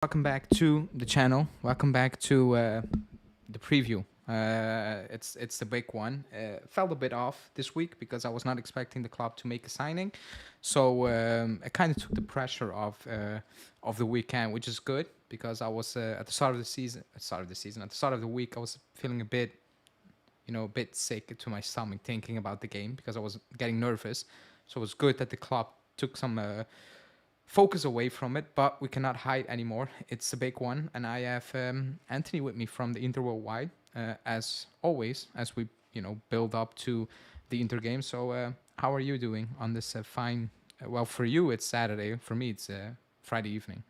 Welcome back to the channel. Welcome back to the preview. It's the big one. Felt a bit off this week because I was not expecting the club to make a signing, so it kind of took the pressure of the weekend, which is good because I was at the start of the season. At the start of the week, I was feeling a bit, a bit sick to my stomach thinking about the game because I was getting nervous. So it was good that the club took some focus away from it, but we cannot hide anymore. It's a big one, and I have Anthony with me from the Inter Worldwide, as always, as we build up to the Inter game. So, how are you doing on this fine? Well, for you it's Saturday. For me it's Friday evening.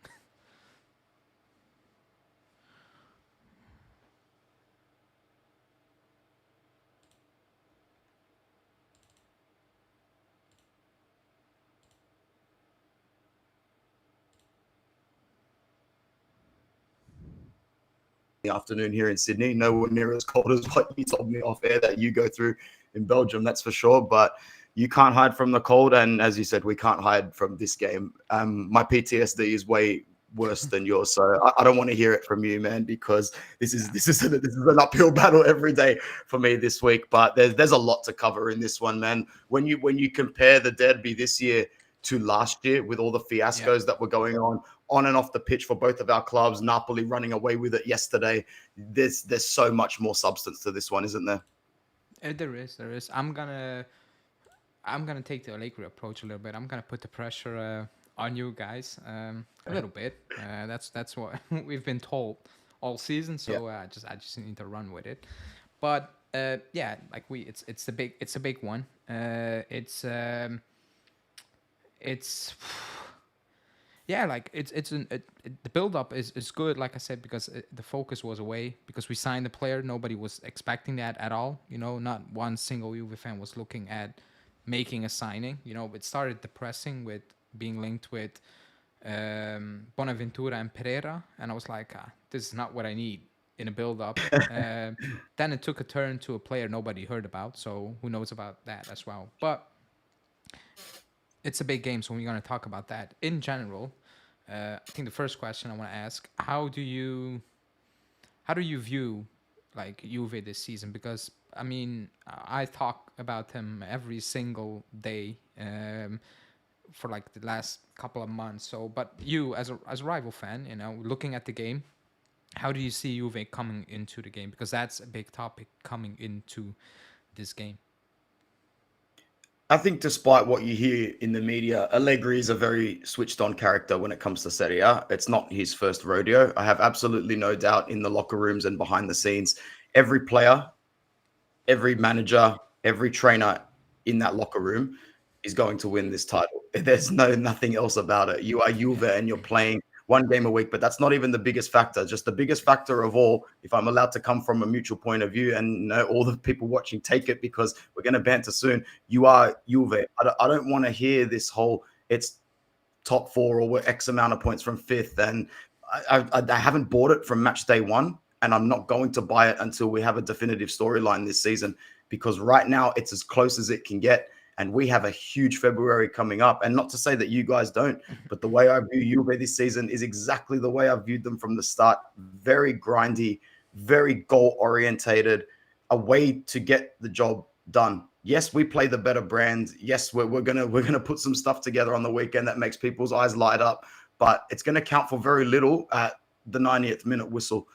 The afternoon here in Sydney. Nowhere near as cold as what you told me off air that you go through in Belgium, that's for sure. But you can't hide from the cold, and as you said, we can't hide from this game. My PTSD is way worse than yours, so I don't want to hear it from you, man, because this is an uphill battle every day for me this week. But there's a lot to cover in this one, man. When you compare the derby this year to last year with all the fiascos that were going on and off the pitch for both of our clubs, Napoli running away with it yesterday. There's so much more substance to this one, isn't there? There is. I'm gonna take the Allegri approach a little bit. I'm gonna put the pressure on you guys a little bit. That's what we've been told all season. So I just need to run with it. But yeah, like it's a big one. It's yeah, like the build up is good, like I said, because the focus was away because we signed the player. Nobody was expecting that at all. Not one single Juve fan was looking at making a signing. It started depressing with being linked with Bonaventura and Pereira, and I was like, this is not what I need in a build up. Then it took a turn to a player nobody heard about, so who knows about that as well. But it's a big game, so we're going to talk about that in general. I think the first question I want to ask: how do you view like Juve this season? Because I mean, I talk about him every single day for like the last couple of months. So, but you as a rival fan, looking at the game, how do you see Juve coming into the game? Because that's a big topic coming into this game. I think despite what you hear in the media, Allegri is a very switched on character when it comes to Serie A. It's not his first rodeo. I have absolutely no doubt in the locker rooms and behind the scenes, every player, every manager, every trainer in that locker room is going to win this title. There's nothing else about it. You are Juve and you're playing one game a week, but that's not even the biggest factor. Just the biggest factor of all, if I'm allowed to come from a mutual point of view, and all the people watching take it because we're going to banter soon. You are Juve. I don't want to hear this whole it's top four or we're X amount of points from fifth. And I haven't bought it from match day one, and I'm not going to buy it until we have a definitive storyline this season, because right now it's as close as it can get. And we have a huge February coming up. And not to say that you guys don't, but the way I view Juve this season is exactly the way I've viewed them from the start. Very grindy, very goal orientated, a way to get the job done. Yes, we play the better brand. Yes, we're gonna put some stuff together on the weekend that makes people's eyes light up, but it's gonna count for very little at the 90th minute whistle.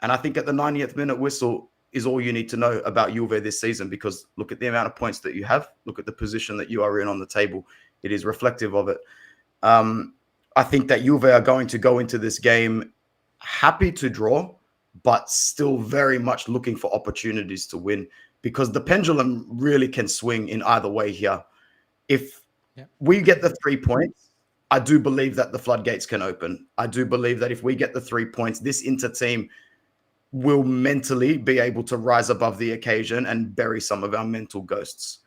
And I think at the 90th minute whistle is all you need to know about Juve this season, because look at the amount of points that you have. Look at the position that you are in on the table. It is reflective of it. I think that Juve are going to go into this game happy to draw, but still very much looking for opportunities to win, because the pendulum really can swing in either way here. If we get the 3 points, I do believe that the floodgates can open. I do believe that if we get the 3 points, this Inter team will mentally be able to rise above the occasion and bury some of our mental ghosts.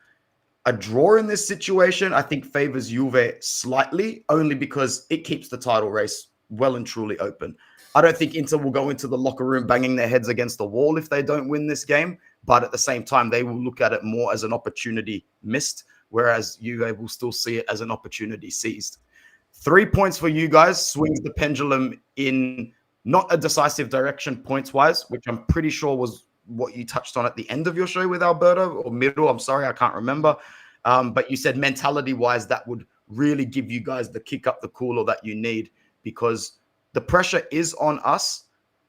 A draw in this situation, I think, favors Juve slightly, only because it keeps the title race well and truly open. I don't think Inter will go into the locker room banging their heads against the wall if they don't win this game, but at the same time, they will look at it more as an opportunity missed, whereas Juve will still see it as an opportunity seized. 3 points for you guys swings the pendulum in not a decisive direction points wise, which I'm pretty sure was what you touched on at the end of your show with Alberto or middle. I'm sorry, I can't remember. But you said mentality wise, that would really give you guys the kick up the cooler that you need, because the pressure is on us,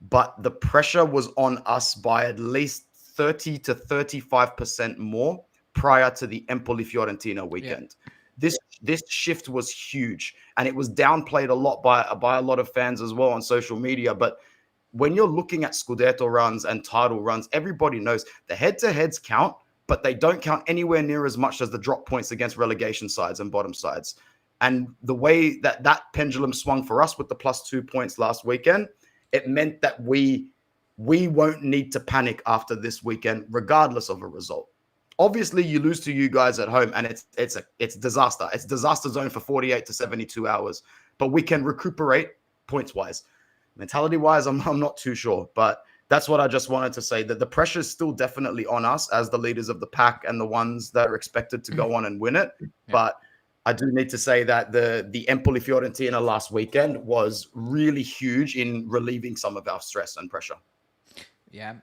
but the pressure was on us by at least 30 to 35% more prior to the Empoli Fiorentina Yeah. weekend. This shift was huge, and it was downplayed a lot by a lot of fans as well on social media. But when you're looking at Scudetto runs and title runs, everybody knows the head-to-heads count, but they don't count anywhere near as much as the drop points against relegation sides and bottom sides. And the way that that pendulum swung for us with the +2 points last weekend, it meant that we won't need to panic after this weekend, regardless of a result. Obviously, you lose to you guys at home, and it's disaster. It's disaster zone for 48 to 72 hours. But we can recuperate points wise. Mentality wise, I'm not too sure, but that's what I just wanted to say. That the pressure is still definitely on us as the leaders of the pack and the ones that are expected to go on and win it. Yeah. But I do need to say that the Empoli Fiorentina last weekend was really huge in relieving some of our stress and pressure. Yeah,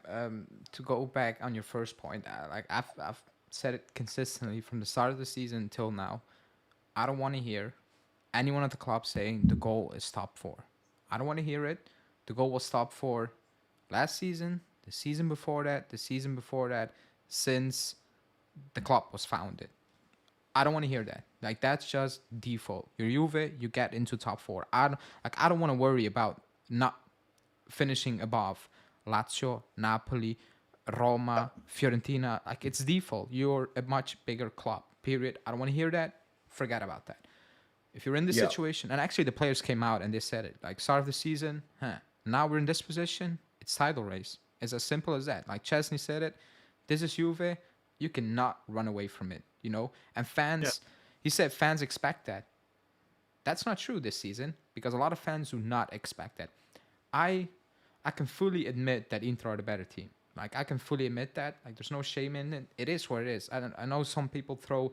to go back on your first point, like I've said it consistently from the start of the season until now. I don't want to hear anyone at the club saying the goal is top four. I don't want to hear it. The goal was top four last season, the season before that, the season before that, since the club was founded. I don't want to hear that. Like that's just default. You're Juve, you get into top four. I don't want to worry about not finishing above Lazio, Napoli, Roma, Fiorentina. Like it's default. You're a much bigger club. Period. I don't want to hear that. Forget about that. If you're in this situation, and actually the players came out and they said it, like start of the season, now we're in this position, it's title race. It's as simple as that. Like Chesney said it, this is Juve, you cannot run away from it, you know? And fans, he said fans expect that. That's not true this season because a lot of fans do not expect that. I can fully admit that Inter are the better team. Like I can fully admit that. Like there's no shame in it. It is what it is. I know some people throw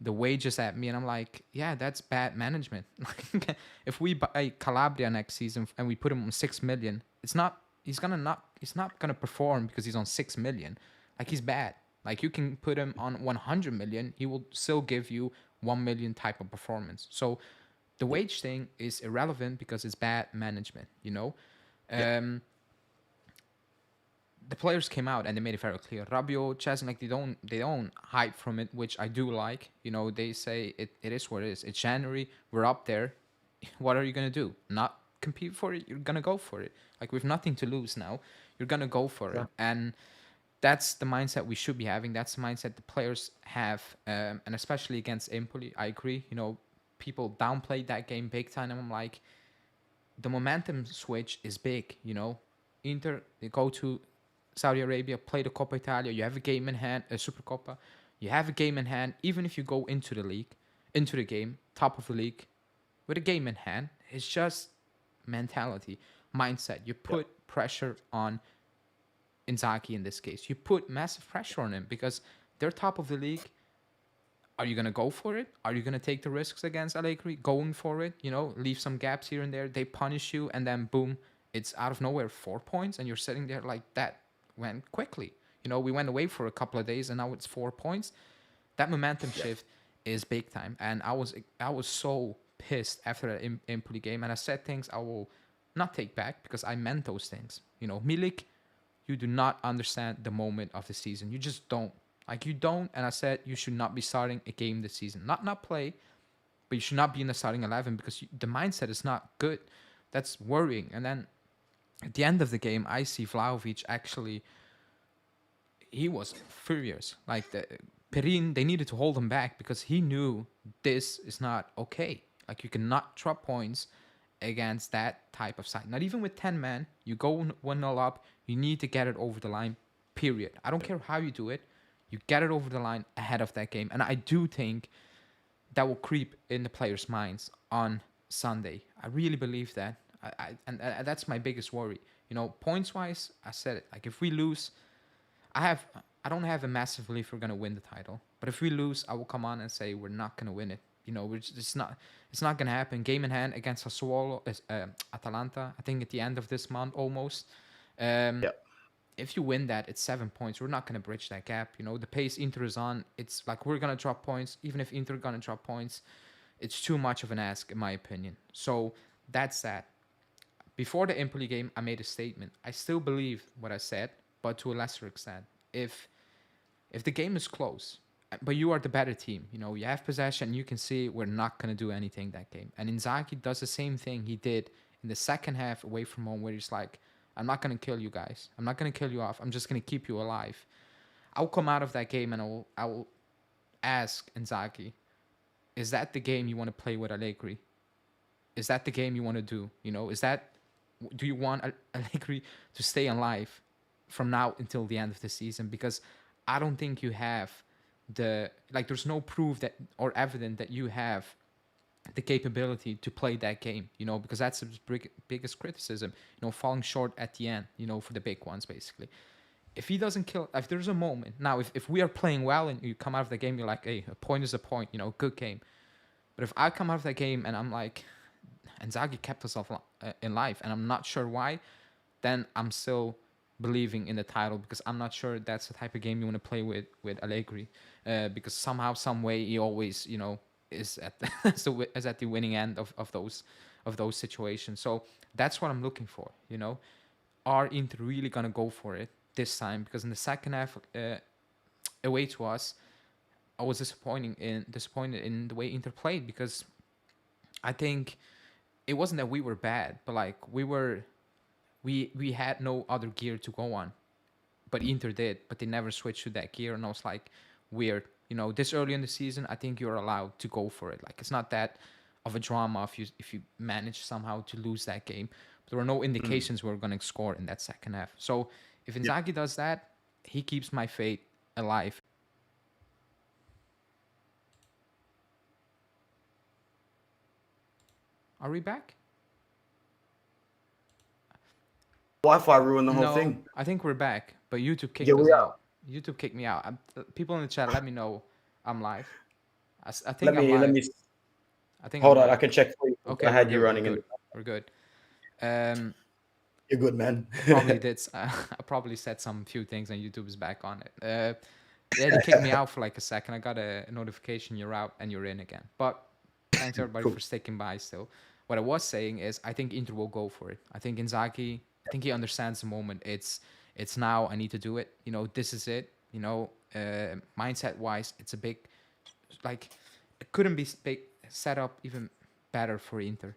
the wages at me, and I'm like, yeah, that's bad management. Like if we buy Calabria next season and we put him on 6 million, it's not. He's not gonna perform because he's on 6 million. Like he's bad. Like you can put him on 100 million, he will still give you 1 million type of performance. So the wage thing is irrelevant because it's bad management. You know. The players came out and they made it very clear. Rabiot, Chesney, like they don't hide from it, which I do like. You know, they say it is what it is. It's January, we're up there. What are you gonna do? Not compete for it? You're gonna go for it. Like we've nothing to lose now. You're gonna go for it. And that's the mindset we should be having. That's the mindset the players have. And especially against Empoli, I agree. You know, people downplayed that game big time, and I'm like, the momentum switch is big, you know. Inter, they go to Saudi Arabia, play the Coppa Italia, you have a game in hand, a Super Coppa, you have a game in hand, even if you go into the league, into the game, top of the league, with a game in hand, it's just mentality, mindset. You put pressure on Inzaghi in this case. You put massive pressure on him because they're top of the league. Are you going to go for it? Are you going to take the risks against Allegri? Going for it, you know, leave some gaps here and there. They punish you, and then boom, it's out of nowhere 4 points, and you're sitting there like that went quickly. You know, we went away for a couple of days, and now it's 4 points. That momentum shift is big time, and I was so pissed after that Empoli game, and I said things I will not take back because I meant those things. You know, Milik, you do not understand the moment of the season. You just don't. Like you don't, and I said you should not be starting a game this season. Not play, but you should not be in the starting 11 because the mindset is not good. That's worrying. And then at the end of the game, I see Vlahovic actually, he was furious. Like Perin, they needed to hold him back because he knew this is not okay. Like you cannot drop points against that type of side. Not even with 10 men, you go 1-0 up, you need to get it over the line, period. I don't care how you do it. You get it over the line ahead of that game. And I do think that will creep in the players' minds on Sunday. I really believe that. And that's my biggest worry. You know, points-wise, I said it. Like, if we lose, I don't have a massive belief we're going to win the title. But if we lose, I will come on and say we're not going to win it. it's not gonna happen. Game in hand against Sassuolo, Atalanta. I think at the end of this month almost. Yeah. If you win that, it's 7 points. We're not gonna bridge that gap. The pace Inter is on. It's like we're gonna drop points. Even if Inter gonna drop points, it's too much of an ask in my opinion. So that's that. Before the Empoli game, I made a statement. I still believe what I said, but to a lesser extent. If the game is close, but you are the better team, you have possession, you can see we're not going to do anything that game. And Inzaghi does the same thing he did in the second half away from home, where he's like, I'm not going to kill you guys. I'm not going to kill you off. I'm just going to keep you alive. I'll come out of that game and I will ask Inzaghi, is that the game you want to play with Allegri? Is that the game you want to do? Do you want Allegri to stay alive from now until the end of the season? Because I don't think you have there's no proof that or evidence that you have the capability to play that game, because that's the biggest criticism, falling short at the end, for the big ones, basically. If he doesn't kill, if there's a moment, now if we are playing well and you come out of the game, you're like, hey, a point is a point, good game. But if I come out of that game and I'm like, Inzaghi kept us in life and I'm not sure why, then I'm still believing in the title, because I'm not sure that's the type of game you want to play with Allegri, because somehow, some way, he always, is at the winning end of those situations. So that's what I'm looking for. Are Inter really gonna go for it this time? Because in the second half, away to us, I was disappointed in the way Inter played, because I think it wasn't that we were bad, but like we had no other gear to go on, but Inter did, but they never switched to that gear, and I was like, weird. This early in the season, I think you're allowed to go for it. Like, it's not that of a drama if you manage somehow to lose that game. But there were no indications we were going to score in that second half. So if Inzaghi does that, he keeps my fate alive. Are we back? Wi-Fi ruined the whole No, thing. I think we're back, but YouTube kicked Yeah, us we are. out. YouTube kicked me out. People in the chat, let me know I'm live. I think Let I'm me live. I think hold I'm on. I live. can check for you. Okay, I had we're you good, running we're good. You're good, man. Probably did. I probably said some few things, and YouTube is back on it. Yeah, they kicked me out for like a second. I got a notification, you're out and you're in again. But thanks everybody Cool. for sticking by still. What I was saying is, I think Inter will go for it. I think Inzaghi, he understands the moment. It's now. I need to do it. This is it. Mindset wise, it's a big, like, it couldn't be set up even better for Inter.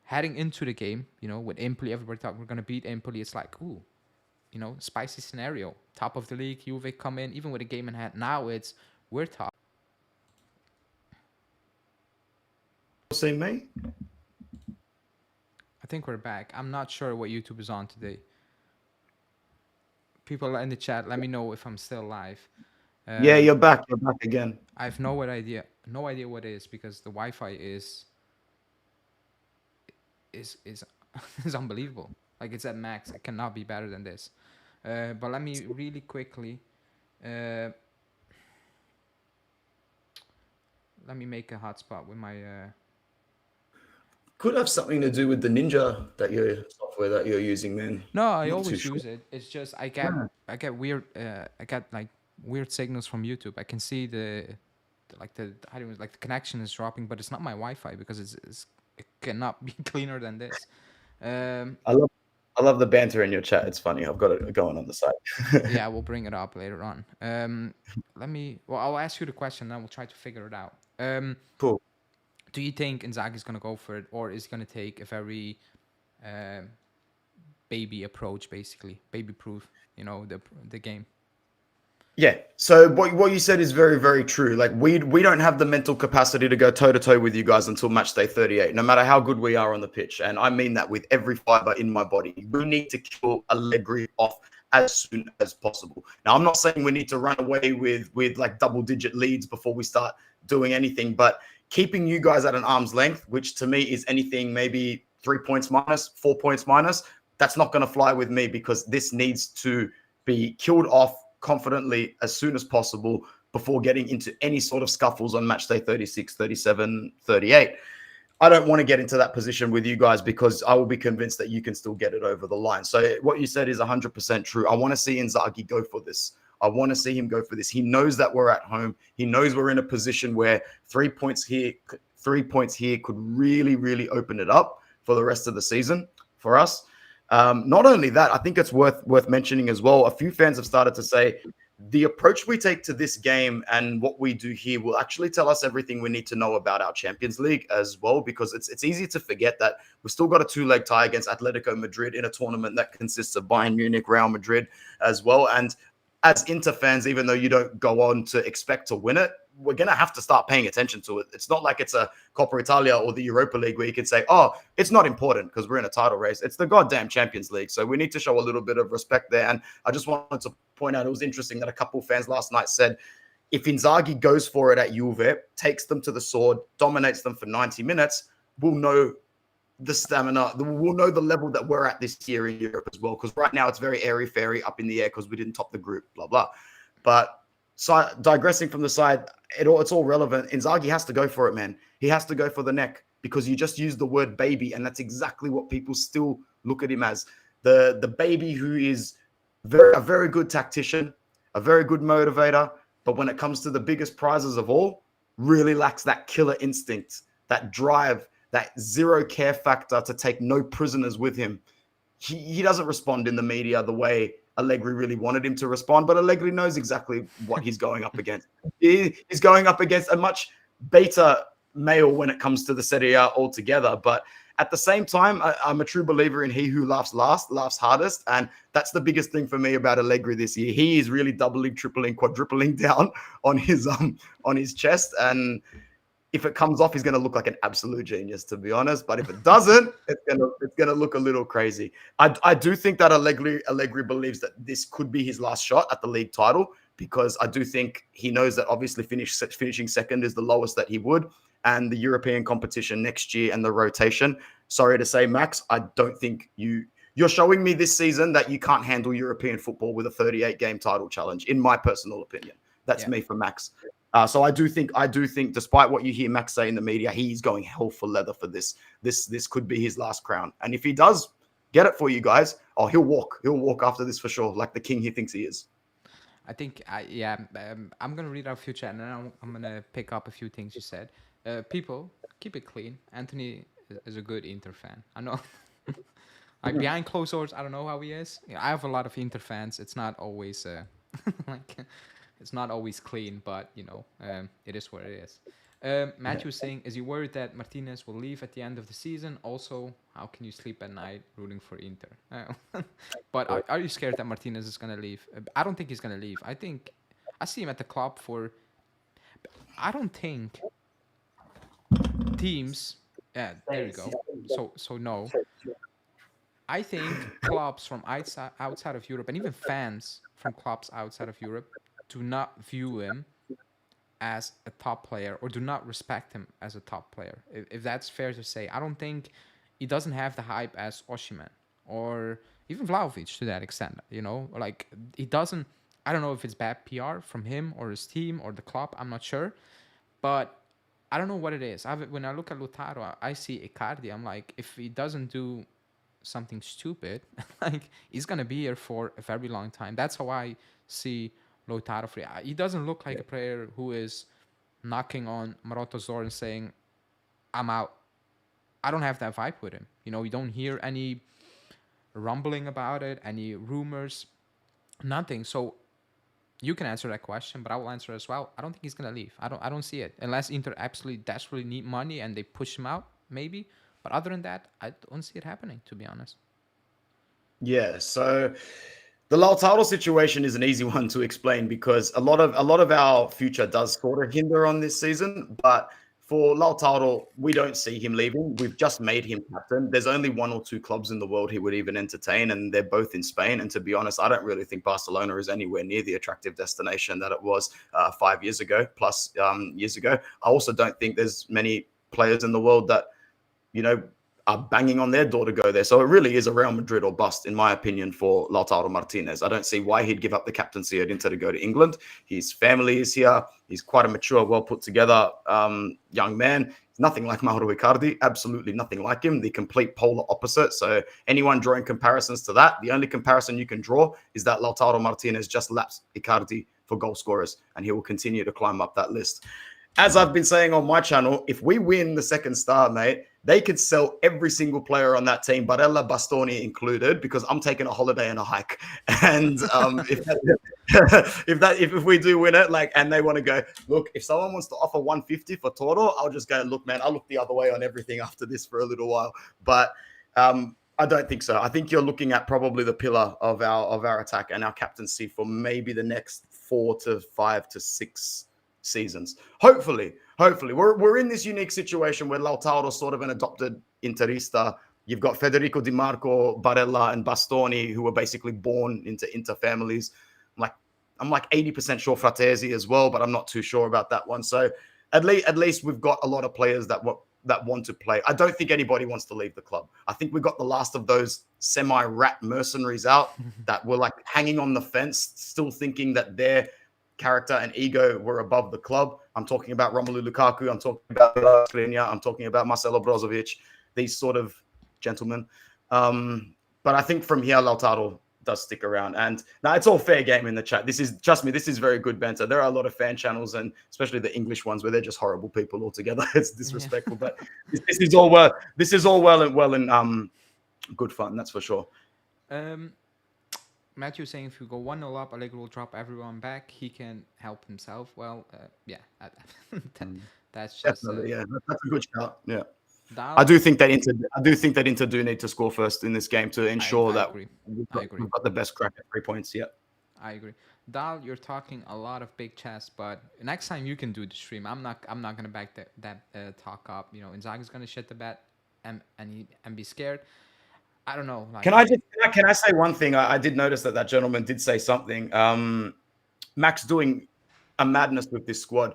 Heading into the game, with Empoli, everybody thought we're gonna beat Empoli. It's like, ooh, spicy scenario. Top of the league, Juve come in, even with a game in hand. Now it's, we're top. See me? I think we're back. I'm not sure what YouTube is on today. People in the chat, let me know if I'm still live. Yeah, you're back. You're back again. I have no idea what it is, because the Wi-Fi is is unbelievable. Like, it's at max. It cannot be better than this. But let me really quickly. Let me make a hotspot with my. Could have something to do with the Ninja software that you're using, man. No, I Not always too use it. It's just I get weird. I get like weird signals from YouTube. I can see the connection is dropping, but it's not my Wi-Fi, because it cannot be cleaner than this. I love the banter in your chat. It's funny. I've got it going on the side. Yeah, we'll bring it up later on. I'll ask you the question, then we'll try to figure it out. Cool. Do you think Inzaghi's going to go for it, or is he going to take a very baby approach, basically baby-proof? The game. Yeah. So what you said is very, very true. Like, we don't have the mental capacity to go toe to toe with you guys until match day 38, no matter how good we are on the pitch. And I mean that with every fiber in my body. We need to kill Allegri off as soon as possible. Now, I'm not saying we need to run away with like double-digit leads before we start doing anything, but keeping you guys at an arm's length, which to me is anything maybe 3 points minus, 4 points minus, that's not going to fly with me, because this needs to be killed off confidently as soon as possible before getting into any sort of scuffles on match day 36, 37, 38. I don't want to get into that position with you guys because I will be convinced that you can still get it over the line. So what you said is 100% true. I want to see Inzaghi go for this. I want to see him go for this. He knows that we're at home. He knows we're in a position where 3 points here could really, really open it up for the rest of the season for us. Not only that, I think it's worth mentioning as well. A few fans have started to say the approach we take to this game and what we do here will actually tell us everything we need to know about our Champions League as well, because it's easy to forget that we've still got a 2-leg tie against Atletico Madrid in a tournament that consists of Bayern Munich, Real Madrid as well. And as Inter fans, even though you don't go on to expect to win it, we're going to have to start paying attention to it. It's not like it's a Coppa Italia or the Europa League where you can say, oh, it's not important because we're in a title race. It's the goddamn Champions League. So we need to show a little bit of respect there. And I just wanted to point out, it was interesting that a couple of fans last night said, if Inzaghi goes for it at Juve, takes them to the sword, dominates them for 90 minutes, we'll know the stamina, we'll know the level that we're at this year in Europe as well. Because right now it's very airy-fairy up in the air because we didn't top the group, blah, blah. But so digressing from the side, it's all relevant. Inzaghi has to go for it, man. He has to go for the neck because you just used the word baby, and that's exactly what people still look at him as. The baby who is a very good tactician, a very good motivator, but when it comes to the biggest prizes of all, really lacks that killer instinct, that drive, that zero care factor to take no prisoners with him. He doesn't respond in the media the way Allegri really wanted him to respond, but Allegri knows exactly what he's going up against. He's going up against a much beta male when it comes to the Serie A altogether. But at the same time, I'm a true believer in he who laughs last, laughs hardest. And that's the biggest thing for me about Allegri this year. He is really doubling, tripling, quadrupling down on his chest. And if it comes off, he's going to look like an absolute genius, to be honest. But if it doesn't, it's going to look a little crazy. I do think that Allegri believes that this could be his last shot at the league title, because I do think he knows that obviously finishing second is the lowest that he would, and the European competition next year and the rotation. Sorry to say, Max, I don't think you're showing me this season that you can't handle European football with a 38-game title challenge, in my personal opinion. That's me for Max. So I do think, despite what you hear Max say in the media, he's going hell for leather for this. This could be his last crown. And if he does get it for you guys, he'll walk after this for sure, like the king he thinks he is. I think, I'm going to read out a few chat, and then I'm going to pick up a few things you said. People, keep it clean. Anthony is a good Inter fan. I know. Like, behind closed doors, I don't know how he is. I have a lot of Inter fans. It's not always like... It's not always clean, but, it is what it is. Matthew is saying, is he worried that Martinez will leave at the end of the season? Also, how can you sleep at night rooting for Inter? But are you scared that Martinez is going to leave? I don't think he's going to leave. I think I see him at the club for... I don't think teams... Yeah, there you go. So no. I think clubs from outside of Europe, and even fans from clubs outside of Europe, do not view him as a top player, or do not respect him as a top player. If that's fair to say. I don't think he doesn't have the hype as Osimhen or even Vlahovic to that extent. Like, he doesn't. I don't know if it's bad PR from him or his team or the club. I'm not sure, but I don't know what it is. When I look at Lautaro, I see Icardi. I'm like, if he doesn't do something stupid, like, he's gonna be here for a very long time. That's how I see Lautaro free. He doesn't look like a player who is knocking on Maroto's door and saying, I'm out. I don't have that vibe with him. You don't hear any rumbling about it, any rumors, nothing. So you can answer that question, but I will answer as well. I don't think he's gonna leave. I don't see it. Unless Inter absolutely desperately need money and they push him out, maybe. But other than that, I don't see it happening, to be honest. Yeah, so the Lautaro situation is an easy one to explain because a lot of our future does sort of hinder on this season. But for Lautaro, we don't see him leaving. We've just made him captain. There's only 1 or 2 clubs in the world he would even entertain, and they're both in Spain. And to be honest, I don't really think Barcelona is anywhere near the attractive destination that it was 5 years ago, plus years ago. I also don't think there's many players in the world that, are banging on their door to go there. So it really is a Real Madrid or bust, in my opinion, for Lautaro Martinez. I don't see why he'd give up the captaincy at Inter to go to England. His family is here. He's quite a mature, well put together young man. Nothing like Mauro Icardi, absolutely nothing like him, the complete polar opposite. So anyone drawing comparisons to that, the only comparison you can draw is that Lautaro Martinez just laps Icardi for goal scorers, and he will continue to climb up that list. As I've been saying on my channel, if we win the second star, mate, they could sell every single player on that team, Barella, Bastoni included, because I'm taking a holiday and a hike. And if we do win it, like, and they want to go, look, if someone wants to offer 150 for Toro, I'll just go, look, man, I'll look the other way on everything after this for a little while. But I don't think so. I think you're looking at probably the pillar of our attack and our captaincy for maybe the next 4 to 5 to 6 seasons. Hopefully we're in this unique situation where Lautaro's sort of an adopted Interista. You've got Federico Di Marco, Barella, and Bastoni, who were basically born into Inter families. I'm like 80% sure Fratesi as well, but I'm not too sure about that one. So at least we've got a lot of players that want to play. I don't think anybody wants to leave the club. I think we got the last of those semi-rat mercenaries out that were like hanging on the fence, still thinking that their character and ego were above the club. I'm talking about Romelu Lukaku. I'm talking about Skriniar. I'm talking about Marcelo Brozovic, these sort of gentlemen. But I think from here, Lautaro does stick around. And now it's all fair game in the chat. Trust me, this is very good banter. There are a lot of fan channels, and especially the English ones, where they're just horrible people altogether. It's disrespectful, but this is all well and good fun. That's for sure. Matthew saying if you go 1-0 up, Allegri will drop everyone back. He can help himself. Well, yeah, that's just definitely, that's a good shout. Yeah, Dal, I do think that Inter do need to score first in this game to ensure that we've got the best crack at 3 points. Yeah, I agree. Dal, you're talking a lot of big chess, but next time you can do the stream. I'm not gonna back that talk up. You know, Inzaghi's gonna shit the bed and be scared. I don't know. Like, can I say one thing? I did notice that gentleman did say something. Max doing a madness with this squad.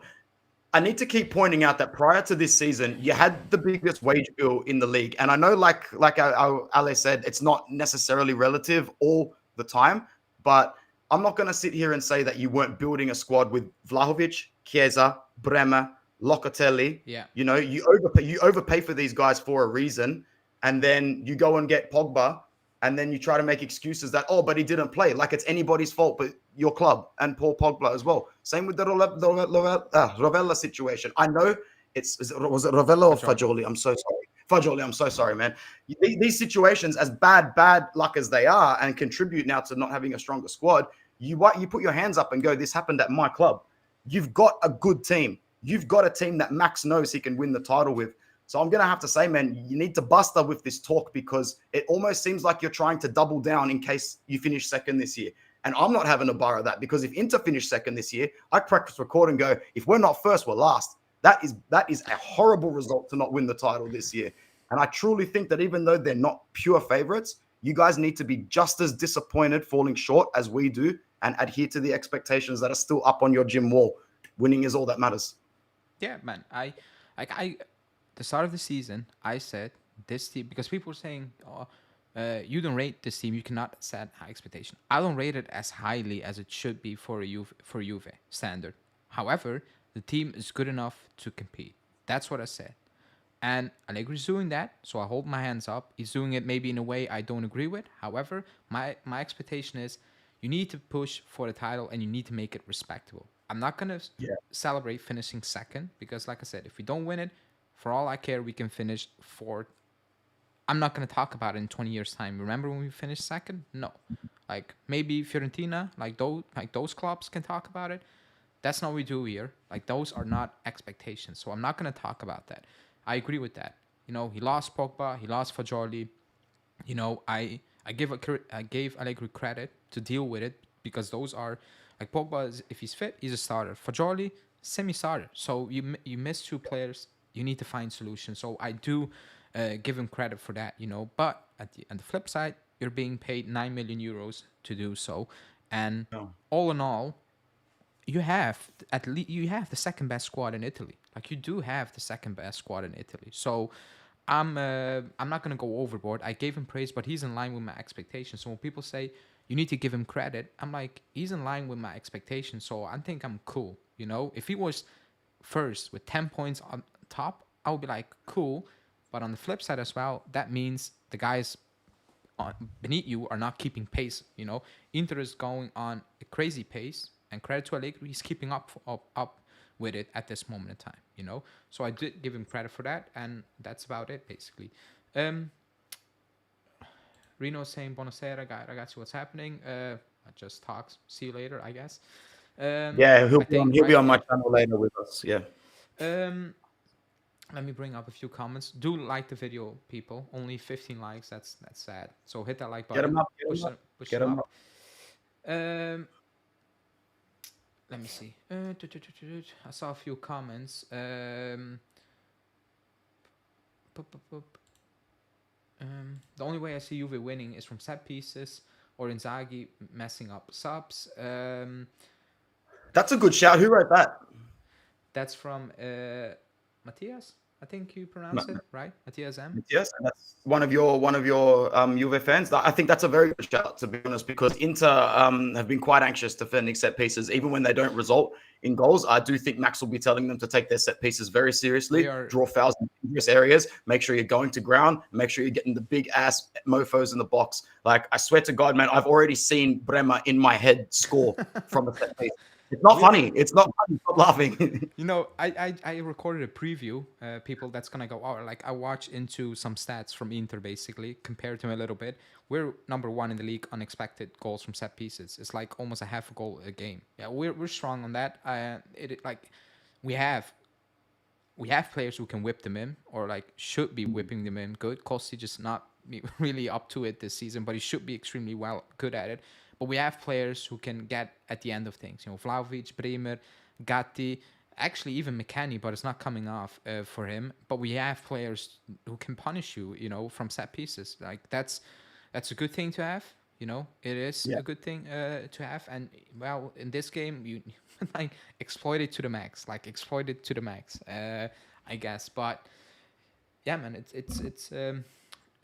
I need to keep pointing out that prior to this season, you had the biggest wage bill in the league. And I know, like Ale said, it's not necessarily relative all the time, but I'm not going to sit here and say that you weren't building a squad with Vlahovic, Chiesa, Bremer, Locatelli. Yeah. You know, you overpay for these guys for a reason. And then you go and get Pogba, and then you try to make excuses that, but he didn't play. Like it's anybody's fault but your club and Paul Pogba as well. Same with the Rovella situation. I know was it Rovella or Fagioli? I'm so sorry. Fagioli, I'm so sorry, man. These situations, as bad luck as they are, and contribute now to not having a stronger squad, you put your hands up and go, this happened at my club. You've got a good team. You've got a team that Max knows he can win the title with. So I'm going to have to say, man, you need to bust up with this talk, because it almost seems like you're trying to double down in case you finish second this year. And I'm not having a bar of that, because if Inter finish second this year, I practice record and go, if we're not first, we're last. That is a horrible result to not win the title this year. And I truly think that even though they're not pure favorites, you guys need to be just as disappointed falling short as we do, and adhere to the expectations that are still up on your gym wall. Winning is all that matters. Yeah, man. The start of the season, I said this team, because people were saying, you don't rate this team, you cannot set high expectation. I don't rate it as highly as it should be for Juve standard. However, the team is good enough to compete. That's what I said. And Allegri's doing that, so I hold my hands up. He's doing it maybe in a way I don't agree with. However, my expectation is you need to push for the title and you need to make it respectable. I'm not going to celebrate finishing second, because like I said, if we don't win it, for all I care, we can finish fourth. I'm not going to talk about it in 20 years' time. Remember when we finished second? No. Like, maybe Fiorentina, like those clubs can talk about it. That's not what we do here. Like, those are not expectations. So I'm not going to talk about that. I agree with that. You know, he lost Pogba. He lost Fagioli. You know, I gave Allegri credit to deal with it, because those are, like, Pogba, if he's fit, he's a starter. Fagioli, semi-starter. So you miss 2 players. You need to find solutions. So I do give him credit for that, you know. But on the flip side, you're being paid 9 million euros to do so. And all in all, you have the second best squad in Italy. Like, you do have the second best squad in Italy. So I'm not gonna go overboard. I gave him praise, but he's in line with my expectations. So when people say you need to give him credit, I'm like, he's in line with my expectations. So I think I'm cool. You know, if he was first with 10 points on top, I would be like, cool. But on the flip side as well, that means the guys beneath you are not keeping pace. You know, Inter is going on a crazy pace, and credit to Allegri, he's keeping up with it at this moment in time. You know, so I did give him credit for that, and that's about it basically. Um, Reno saying Buonasera, ragazzi, what's happening? I just talks. See you later, I guess. Yeah, I think he'll be right. on my Yeah. channel later with us. Yeah. Um, Let me bring up a few comments. Do like the video, people. Only 15 likes. That's sad. So hit that like Get him button. up. Get him up. Push Get them him up. up. Let me see. I saw a few comments. The only way I see Juve winning is from set pieces or Inzaghi messing up subs. That's a good shout. Who wrote that? That's from Matthias. I think you pronounce it right, Matthias M. Yes, and that's one of your Juve fans. I think that's a very good shout, to be honest, because Inter have been quite anxious defending set pieces, even when they don't result in goals. I do think Max will be telling them to take their set pieces very seriously, draw fouls in dangerous areas, make sure you're going to ground, make sure you're getting the big ass mofos in the box. Like, I swear to God, man, I've already seen Bremer in my head score from a set piece. It's not funny. It's not funny. Stop laughing. You know, I recorded a preview. People that's gonna go out. Like I watched into some stats from Inter basically, compared to him a little bit. We're number one in the league unexpected goals from set pieces. It's like almost a half a goal a game. Yeah, we're strong on that. Like we have players who can whip them in or like should be whipping them in. Good. Kosti just not really up to it this season, but he should be extremely good at it. But we have players who can get at the end of things. You know, Vlahovic, Bremer, Gatti, actually even McKennie, but it's not coming off for him. But we have players who can punish you, you know, from set pieces. Like that's a good thing to have. You know, it is a good thing to have. And well, in this game, you like exploit it to the max. I guess. But yeah, man, it's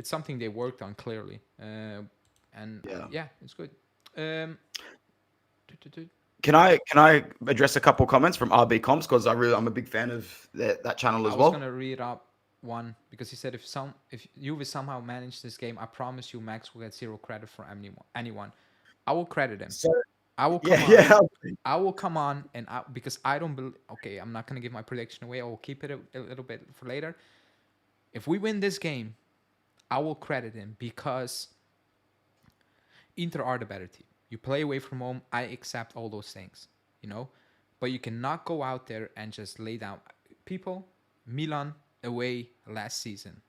something they worked on clearly. And yeah, it's good. Can I address a couple comments from RB Comps, because I'm a big fan of that channel as well. I was gonna read up one because he said if Juve somehow manage this game, I promise you Max will get zero credit for anyone. I will credit him. So, I will come on. I will come on and because I don't believe. Okay, I'm not gonna give my prediction away. I will keep it a little bit for later. If we win this game, I will credit him because Inter are the better team. You play away from home. I accept all those things, you know, but you cannot go out there and just lay down. People, Milan away last season.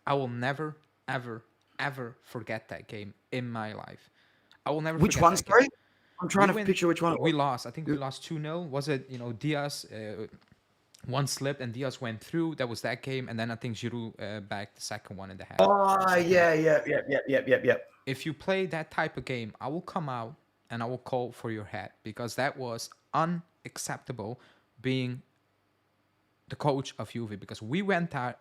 I will never, ever, ever forget that game in my life. I will never. Which one, sorry? I'm trying to picture which one. We lost. I think we lost 2-0. Was it, you know, Diaz? One slipped and Diaz went through. That was that game. And then I think Giroud backed the second one in the half. Oh, yeah. If you play that type of game, I will come out and I will call for your head because that was unacceptable being the coach of Juve, because we went out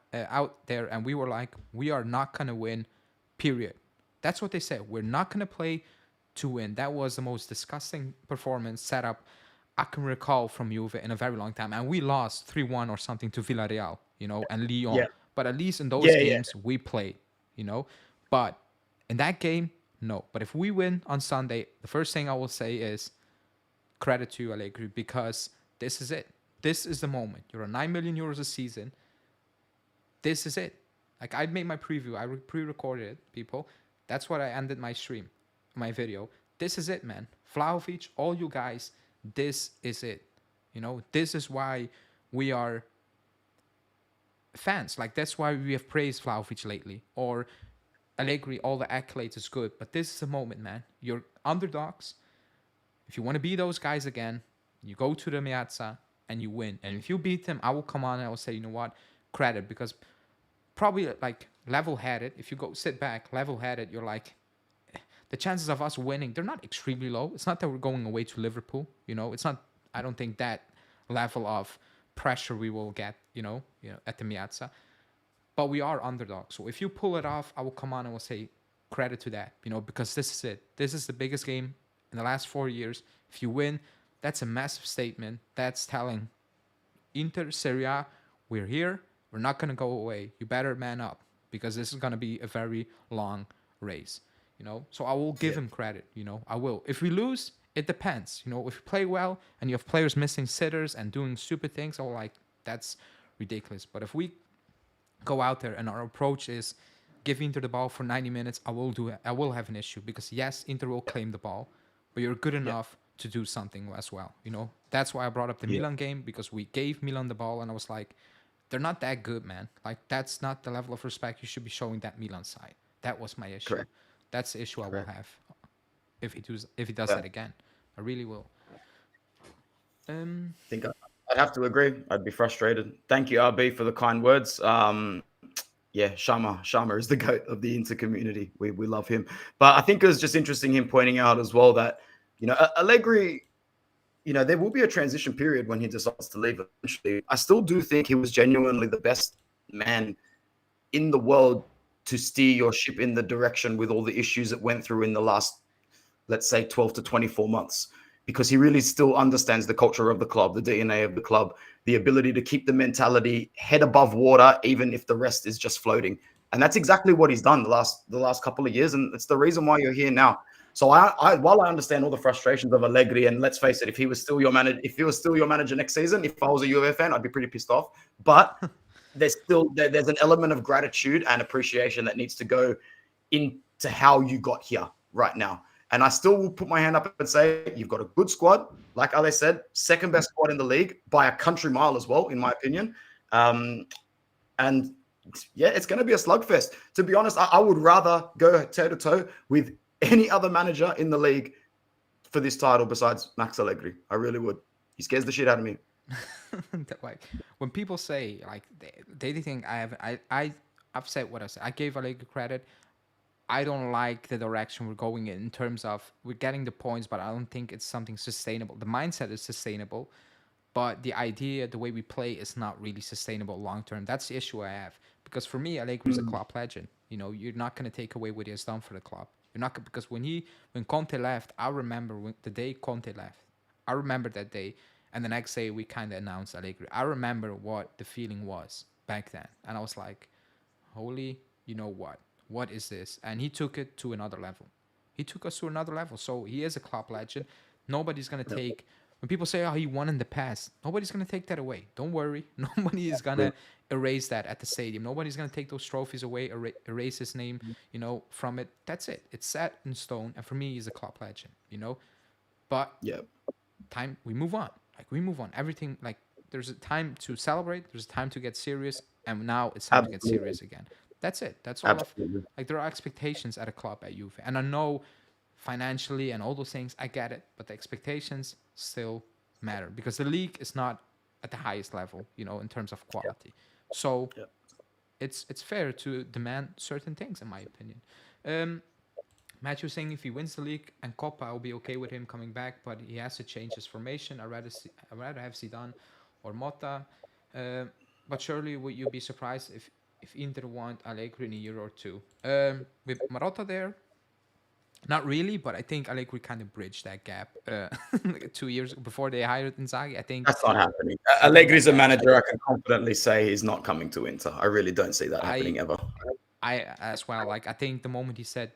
there and we were like, we are not going to win, period. That's what they said. We're not going to play to win. That was the most disgusting performance setup I can recall from Juve in a very long time. And we lost 3-1 or something to Villarreal, you know, and Lyon. Yeah. But at least in those games, we played, you know. But in that game, no. But if we win on Sunday, the first thing I will say is credit to you, Allegri, because this is it. This is the moment. You're on 9 million euros a season. This is it. Like, I made my preview. I pre-recorded it, people. That's what I ended my stream, my video. This is it, man. Vlahovic, all you guys, this is it. You know, this is why we are fans. Like, that's why we have praised Vlahovic lately. Or Allegri, all the accolades is good. But this is the moment, man. You're underdogs. If you want to be those guys again, you go to the Miazza and you win. And if you beat them, I will come on and I will say, you know what? Credit. Because probably like level-headed, if you go sit back, level-headed, you're like, the chances of us winning, they're not extremely low. It's not that we're going away to Liverpool. You know, it's not, I don't think that level of pressure we will get, you know, at the Miazza. but we are underdogs. So if you pull it off, I will come on and will say credit to that, because this is it. This is the biggest game in the last 4 years. If you win, that's a massive statement. That's telling Inter, Serie A, we're here. We're not going to go away. You better man up because this is going to be a very long race, So I will give Yeah. him credit, I will. If we lose, it depends. If you play well and you have players missing sitters and doing stupid things, I'm like, that's ridiculous. But if we go out there and our approach is give Inter the ball for 90 minutes, I will have an issue because yes, Inter will claim the ball, but you're good Yeah. enough to do something as well. That's why I brought up the Yeah. Milan game because we gave Milan the ball and I was like, they're not that good, man. Like that's not the level of respect you should be showing that Milan side. That was my issue. Correct. That's the issue I will Correct. have if he does Yeah. that again. I really will. I think I'd have to agree. I'd be frustrated. Thank you, RB, for the kind words. Yeah, Sharma is the goat of the Inter community. We love him. But I think it was just interesting him pointing out as well that, Allegri, there will be a transition period when he decides to leave eventually. I still do think he was genuinely the best man in the world to steer your ship in the direction with all the issues it went through in the last, let's say, 12 to 24 months, because he really still understands the culture of the club, the DNA of the club, the ability to keep the mentality head above water, even if the rest is just floating. And that's exactly what he's done the last couple of years. And it's the reason why you're here now. So while I understand all the frustrations of Allegri, and let's face it, if he was still your manager next season, if I was a UVA fan, I'd be pretty pissed off. But there's an element of gratitude and appreciation that needs to go into how you got here right now. And I still will put my hand up and say, you've got a good squad. Like Ale said, second best squad in the league by a country mile as well, in my opinion. And yeah, it's going to be a slugfest. To be honest, I would rather go toe-to-toe with any other manager in the league for this title besides Max Allegri. I really would. He scares the shit out of me. Like when people say like they think I've said what I said. I gave Allegri credit. I don't like the direction we're going in terms of we're getting the points, but I don't think it's something sustainable. The mindset is sustainable, but the idea, the way we play is not really sustainable long term. That's the issue I have. Because for me, Allegri is a club legend. You're not going to take away what he has done for the club. You're not because when Conte left, I remember the day Conte left. I remember that day, and the next day we kind of announced Allegri. I remember what the feeling was back then, and I was like, holy, you know what is this? And he took it to another level. He took us to another level. So he is a club legend. Nobody's going to take, when people say, oh, he won in the past, nobody's going to take that away. Don't worry. Nobody is going to erase that at the stadium. Nobody's going to take those trophies away, erase his name, from it. That's it. It's set in stone. And for me, he's a club legend, But we move on. We move on. Everything, there's a time to celebrate. There's a time to get serious. And now it's time to get serious again. That's it. That's all. There are expectations at a club at Juve, and I know financially and all those things. I get it, but the expectations still matter because the league is not at the highest level, in terms of quality. So it's fair to demand certain things, in my opinion. Matthew saying if he wins the league and Coppa, I'll be okay with him coming back, but he has to change his formation. I'd rather have Zidane or Motta. But surely would you be surprised if Inter want Allegri in a year or two? With Marotta there, not really, but I think Allegri kind of bridged that gap 2 years before they hired Inzaghi. I think That's not happening. Allegri's a manager I can confidently say he's not coming to Inter. I really don't see that happening ever. I as well. I think the moment he said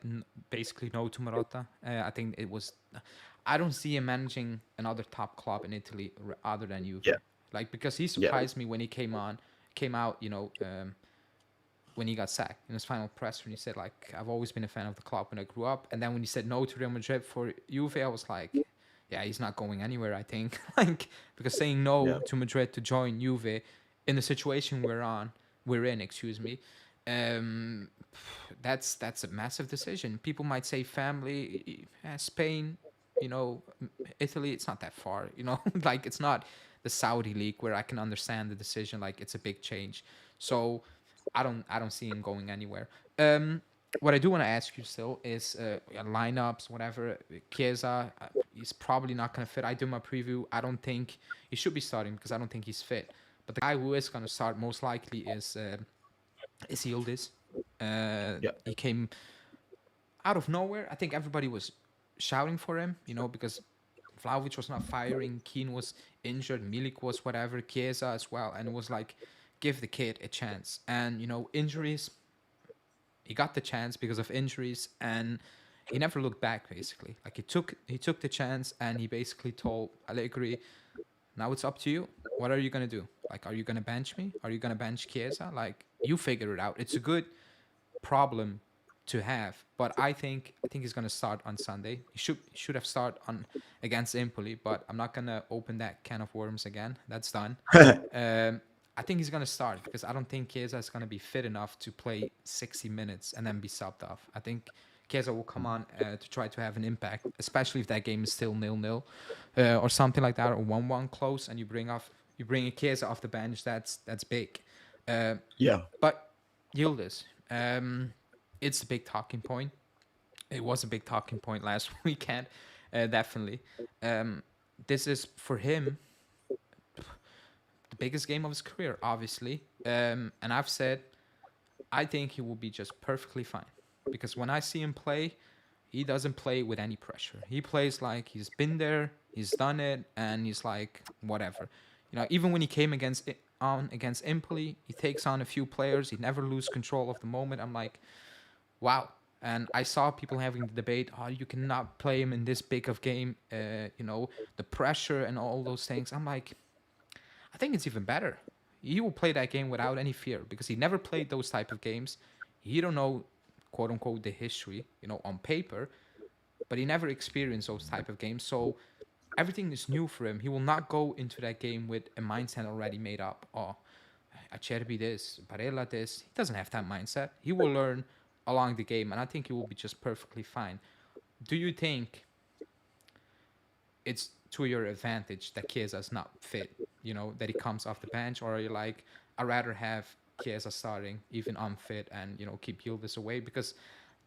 basically no to Marotta, I think it was. I don't see him managing another top club in Italy other than Juve. Yeah. Because he surprised me when he came out, when he got sacked in his final presser, and he said I've always been a fan of the club when I grew up. And then when he said no to Real Madrid for Juve, I was like, yeah, he's not going anywhere. I think because saying no to Madrid to join Juve in the situation we're in, excuse me. That's a massive decision. People might say family, Spain, Italy. It's not that far, it's not the Saudi league where I can understand the decision. It's a big change. So I don't see him going anywhere. What I do want to ask you still is lineups, whatever. Chiesa, he's probably not going to fit. I do my preview. I don't think he should be starting because I don't think he's fit. But the guy who is going to start most likely is is Yildiz. Yeah. He came out of nowhere. I think everybody was shouting for him, because Vlahovic was not firing, Keane was injured, Milik was whatever, Chiesa as well, and it was like, give the kid a chance. And injuries, he got the chance because of injuries, and he never looked back. Basically, like he took the chance, and he basically told Allegri, "Now it's up to you. What are you gonna do? Like, are you gonna bench me? Are you gonna bench Chiesa? Like, you figure it out. It's a good problem to have. But I think he's gonna start on Sunday. He should have started on against Empoli, but I'm not gonna open that can of worms again. That's done. Um, I think he's gonna start because I don't think Chiesa is gonna be fit enough to play 60 minutes and then be subbed off. I think Chiesa will come on to try to have an impact, especially if that game is still 0-0 or something like that, or 1-1 close, and you bring a Chiesa off the bench. That's big. Uh, Yeah. but Yildiz, it's a big talking point. It was a big talking point last weekend, definitely. Um, this is for him the biggest game of his career, obviously. And I've said I think he will be just perfectly fine because when I see him play, he doesn't play with any pressure. He plays like he's been there, he's done it, and he's like whatever. Even when he came against Empoli, he takes on a few players. He never lose control of the moment. I'm like, wow. And I saw people having the debate, oh, you cannot play him in this big of game, the pressure and all those things. I'm like, I think it's even better. He will play that game without any fear because he never played those type of games. He don't know, quote unquote, the history, on paper, but he never experienced those type of games. So everything is new for him. He will not go into that game with a mindset already made up. Oh, Acerbi this, Barella this. He doesn't have that mindset. He will learn along the game, and I think he will be just perfectly fine. Do you think it's to your advantage that Chiesa's not fit, that he comes off the bench, or are you like, I'd rather have Chiesa starting, even unfit, and, keep Yildiz away? Because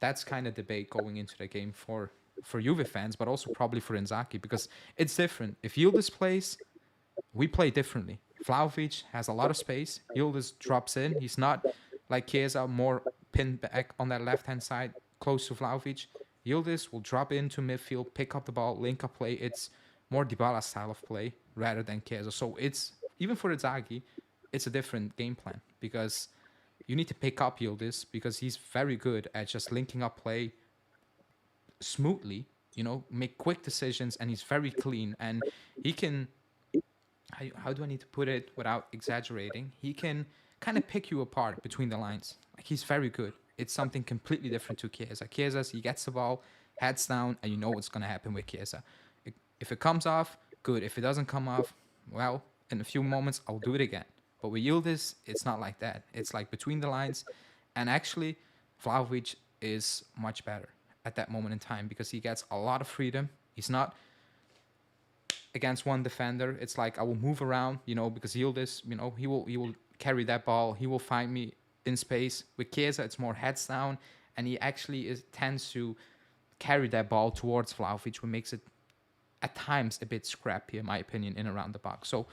that's kind of debate going into the game for Juve fans, but also probably for Inzaghi, because it's different. If Yildiz plays, we play differently. Vlahovic has a lot of space. Yildiz drops in. He's not like Chiesa, more pinned back on that left-hand side, close to Vlahovic. Yildiz will drop into midfield, pick up the ball, link up play. It's more Dybala style of play rather than Chiesa. So it's, even for Inzaghi, it's a different game plan because you need to pick up Yildiz because he's very good at just linking up play smoothly, make quick decisions, and he's very clean. And he can, how do I need to put it without exaggerating? He can kind of pick you apart between the lines. Like, he's very good. It's something completely different to Chiesa. Chiesa, he gets the ball, heads down, and you know what's going to happen with Chiesa. If it comes off, good. If it doesn't come off, well, in a few moments, I'll do it again. But with Yildiz, it's not like that. It's like between the lines. And actually, Vlahovic is much better at that moment in time because he gets a lot of freedom. He's not against one defender. It's like I will move around, because Yildiz, he will carry that ball. He will find me in space. With Chiesa, it's more heads down, and he actually tends to carry that ball towards Vlahovic, which makes it at times a bit scrappy, in my opinion, in around the box. So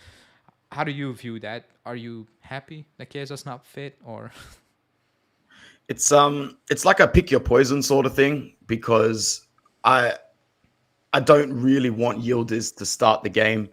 how do you view that? Are you happy that Chiesa's not fit, or? It's like a pick your poison sort of thing because I I don't really want Yildiz to start the game,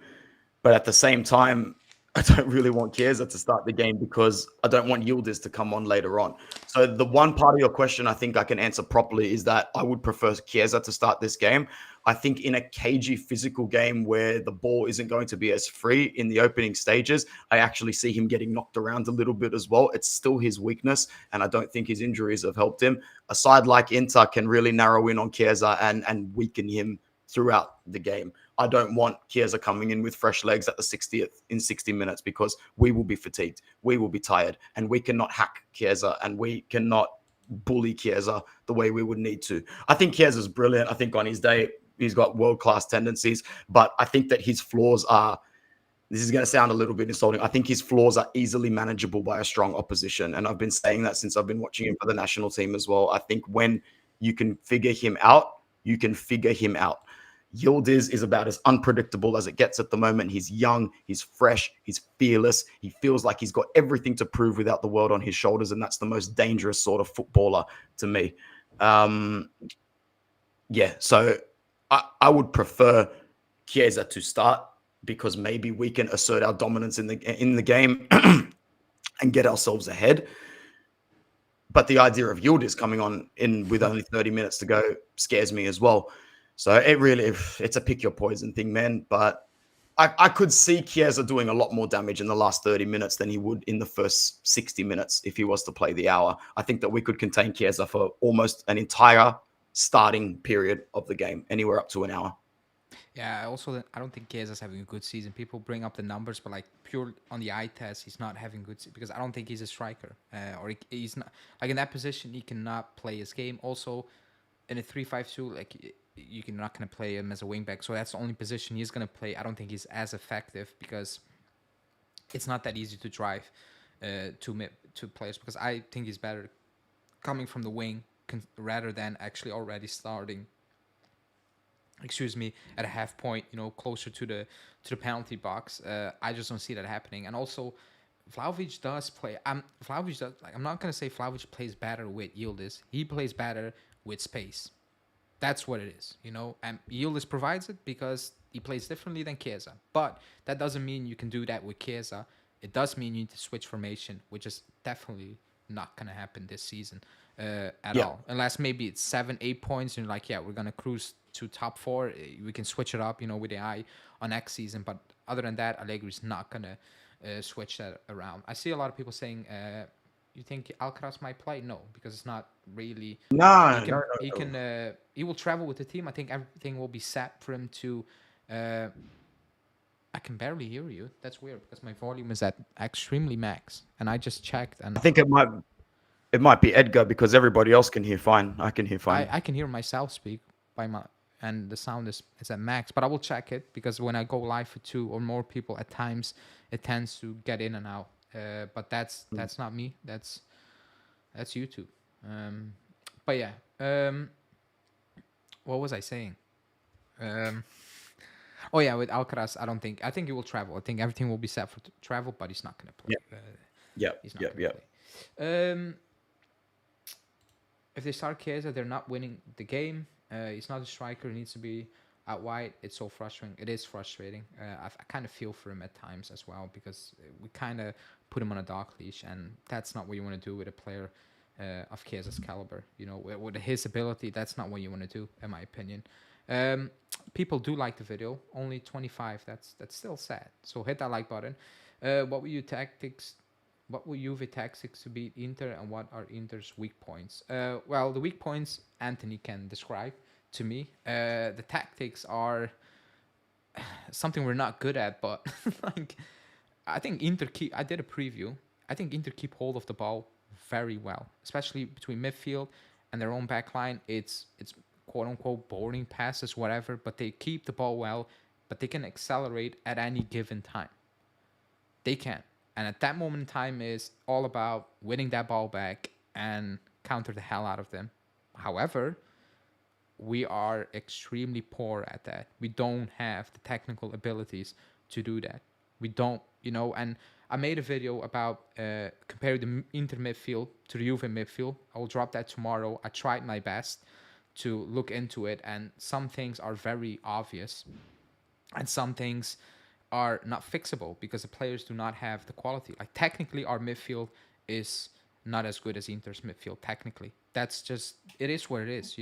but at the same time, I don't really want Chiesa to start the game because I don't want Yildiz to come on later on. So the one part of your question I think I can answer properly is that I would prefer Chiesa to start this game. I think in a cagey physical game where the ball isn't going to be as free in the opening stages, I actually see him getting knocked around a little bit as well. It's still his weakness, and I don't think his injuries have helped him. A side like Inter can really narrow in on Chiesa and weaken him throughout the game. I don't want Chiesa coming in with fresh legs at the 60th in 60 minutes because we will be fatigued, we will be tired, and we cannot hack Chiesa and we cannot bully Chiesa the way we would need to. I think Chiesa's brilliant. I think on his day, he's got world-class tendencies, but I think that his flaws are, this is going to sound a little bit insulting, I think his flaws are easily manageable by a strong opposition. And I've been saying that since I've been watching him for the national team as well. I think when you can figure him out, you can figure him out. Yildiz is about as unpredictable as it gets at the moment. He's young, he's fresh, he's fearless. He feels like he's got everything to prove without the world on his shoulders, and that's the most dangerous sort of footballer to me. Yeah, so I would prefer Chiesa to start because maybe we can assert our dominance in the game and get ourselves ahead. But the idea of Yildiz coming on in with only 30 minutes to go scares me as well. So it's a pick your poison thing, man. But I could see Chiesa doing a lot more damage in the last 30 minutes than he would in the first 60 minutes if he was to play the hour. I think that we could contain Chiesa for almost an entire starting period of the game, anywhere up to an hour. Yeah, also I don't think Chiesa's having a good season. People bring up the numbers, but like pure on the eye test, he's not having good because I don't think he's a striker, or he's not like in that position. He cannot play his game. Also, in a 3-5-2, like you're not gonna play him as a wingback, so that's the only position he's gonna play. I don't think he's as effective because it's not that easy to drive to players because I think he's better coming from the wing rather than actually already starting at a half point, closer to the penalty box. I just don't see that happening. And also, Vlahovic does play. Vlahovic does. Like, I'm not gonna say Vlahovic plays better with Yildiz. He plays better with space. That's what it is, And Yildiz provides it because he plays differently than Chiesa. But that doesn't mean you can do that with Chiesa. It does mean you need to switch formation, which is definitely not gonna happen this season at all. Unless maybe it's 7-8 points, and you're like, yeah, we're gonna cruise to top 4. We can switch it up, with the eye on next season. But other than that, Allegri's not gonna switch that around. I see a lot of people saying, "You think Alcaraz might play?" No, because it's not really. No, He will travel with the team. I think everything will be set for him to. I can barely hear you. That's weird because my volume is at extremely max, and I just checked. And I think it might be Edgar because everybody else can hear fine. I can hear fine. I can hear myself speak and the sound is at max. But I will check it because when I go live for 2 or more people, at times it tends to get in and out. But that's not me. That's YouTube. But yeah. What was I saying? Oh yeah, with Alcaraz, I think he will travel. I think everything will be set for travel, but he's not gonna play. He's not gonna play. If they start Chiesa, they're not winning the game. He's not a striker. He needs to be out wide. It's so frustrating. It is frustrating. I kind of feel for him at times as well because we kind of put him on a dog leash, and that's not what you want to do with a player of Chiesa's caliber. With his ability, that's not what you want to do, in my opinion. People do like the video. Only 25. That's still sad. So hit that like button. What were your tactics? What will Juve tactics to beat Inter, and what are Inter's weak points? Well, the weak points Anthony can describe to me. The tactics are something we're not good at, but like I think I did a preview. I think Inter keep hold of the ball very well, especially between midfield and their own back line. It's quote unquote boring passes, whatever, but they keep the ball well, but they can accelerate at any given time. They can. And at that moment in time is all about winning that ball back and counter the hell out of them. However, we are extremely poor at that. We don't have the technical abilities to do that. We don't, and I made a video about comparing the Inter midfield to the Juve midfield. I will drop that tomorrow. I tried my best to look into it, and some things are very obvious, and some things are not fixable because the players do not have the quality. Like technically, our midfield is not as good as Inter's midfield. Technically, it is what it is.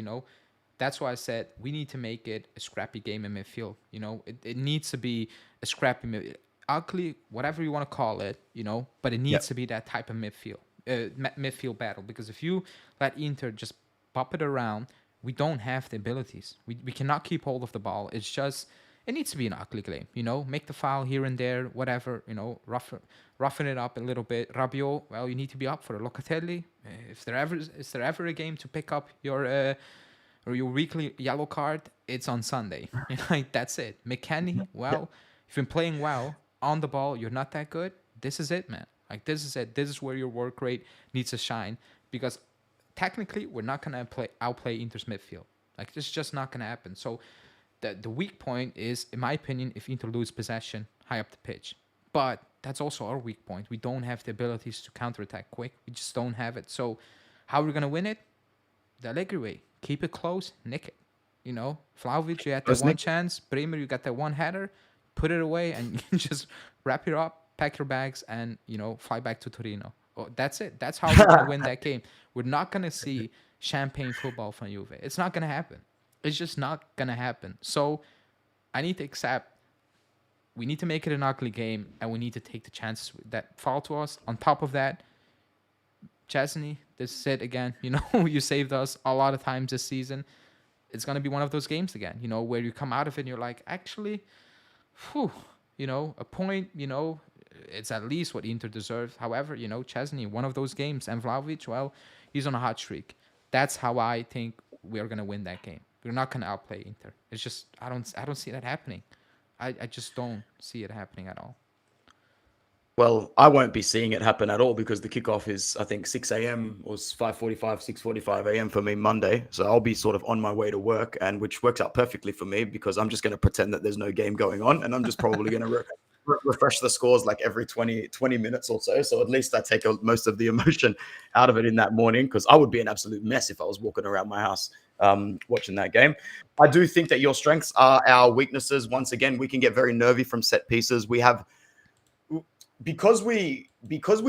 That's why I said we need to make it a scrappy game in midfield. It needs to be a scrappy, ugly, whatever you want to call it. But it needs to be that type of midfield battle. Because if you let Inter just pop it around, we don't have the abilities. We cannot keep hold of the ball. It needs to be an ugly game, make the foul here and there, whatever, roughen it up a little bit. Rabiot, well, you need to be up for it. Locatelli, is there ever a game to pick up your weekly yellow card? It's on Sunday. That's it. McKennie, well, if you're playing well on the ball, you're not that good. This is it, man. This is it. This is where your work rate needs to shine because technically we're not gonna outplay Inter's midfield. It's just not gonna happen. So The weak point is, in my opinion, if Inter lose possession high up the pitch. But that's also our weak point. We don't have the abilities to counterattack quick. We just don't have it. So how we're gonna win it? The Allegri way. Keep it close, nick it. Vlahovic, you had that one chance. Bremer, you got that one header. Put it away and you just wrap it up, pack your bags, and fly back to Torino. Oh, that's it. That's how we're gonna win that game. We're not gonna see champagne football from Juve. It's not gonna happen. It's just not gonna happen. So I need to accept we need to make it an ugly game, and we need to take the chances that fall to us. On top of that, Chesney, this is it again. You saved us a lot of times this season. It's going to be one of those games again, where you come out of it and you're like, actually, a point, it's at least what Inter deserves. However, Chesney, one of those games, and Vlahovic, well, he's on a hot streak. That's how I think we are going to win that game. We're not going to outplay Inter. It's just, I don't see that happening. I just don't see it happening at all. Well, I won't be seeing it happen at all because the kickoff is, I think, 6 a.m. or 5:45, 6:45 a.m. for me Monday. So I'll be sort of on my way to work, and which works out perfectly for me because I'm just going to pretend that there's no game going on, and I'm just probably going to refresh the scores like every 20 minutes or so. So at least I take most of the emotion out of it in that morning, because I would be an absolute mess if I was walking around my house watching that game. I do think that your strengths are our weaknesses. Once again, we can get very nervy from set pieces. We have, because we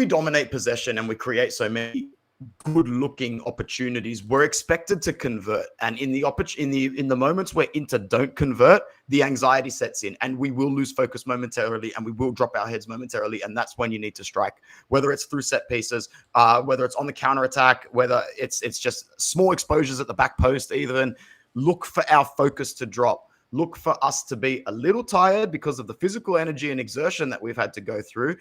dominate possession and we create so many good-looking opportunities, we're expected to convert. And in the moments where Inter don't convert, the anxiety sets in, and we will lose focus momentarily, and we will drop our heads momentarily. And that's when you need to strike, whether it's through set pieces, whether it's on the counter attack, whether it's just small exposures at the back post. Even look for our focus to drop. Look for us to be a little tired because of the physical energy and exertion that we've had to go through.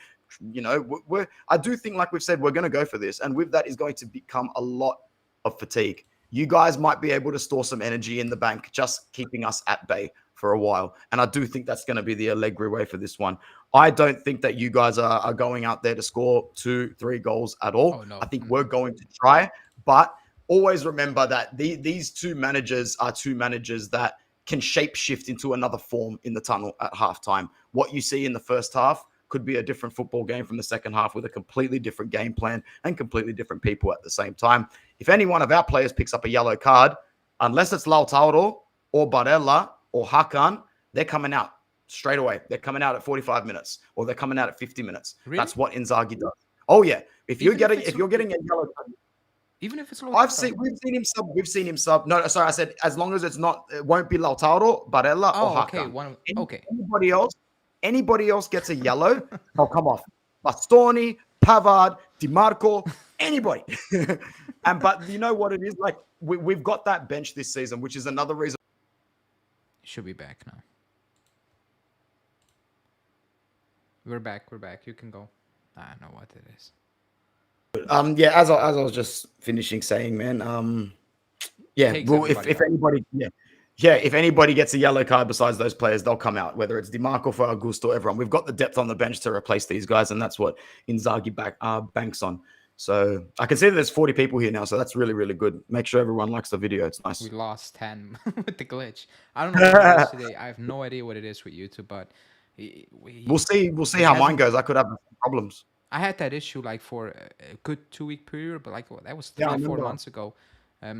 I do think, like we've said, we're going to go for this. And with that is going to become a lot of fatigue. You guys might be able to store some energy in the bank, just keeping us at bay for a while. And I do think that's going to be the Allegri way for this one. I don't think that you guys are going out there to score 2-3 goals at all. Oh, no. I think we're going to try. But always remember that these two managers are two managers that can shapeshift into another form in the tunnel at halftime. What you see in the first half could be a different football game from the second half with a completely different game plan and completely different people at the same time. If any one of our players picks up a yellow card, unless it's Lautaro or Barella or Hakan, they're coming out straight away. They're coming out at 45 minutes or they're coming out at 50 minutes. Really? That's what Inzaghi does. Oh yeah. If you're getting a yellow card, even if it's Lautaro. We've seen him sub. No, sorry, I said as long as it won't be Lautaro, Barella, or Hakan. Okay. Anybody else gets a yellow, they'll come off. Bastoni, Pavard, DiMarco, anybody. But you know what it is? Like we've got that bench this season, which is another reason. Should be back now. We're back. You can go. I know what it is. Yeah, as I was just finishing saying, man. Well, if anybody, if anybody gets a yellow card besides those players, they'll come out. Whether it's DiMarco, for Augusto, everyone. We've got the depth on the bench to replace these guys, and that's what Inzaghi banks on. So I can see that there's 40 people here now, so that's really, really good. Make sure everyone likes the video. It's nice. We lost 10 with the glitch. I don't know what it is today. I have no idea what it is with YouTube, but we'll see how mine goes. I could have problems. I had that issue like for a good 2-week period, but that was 3-4 months ago. But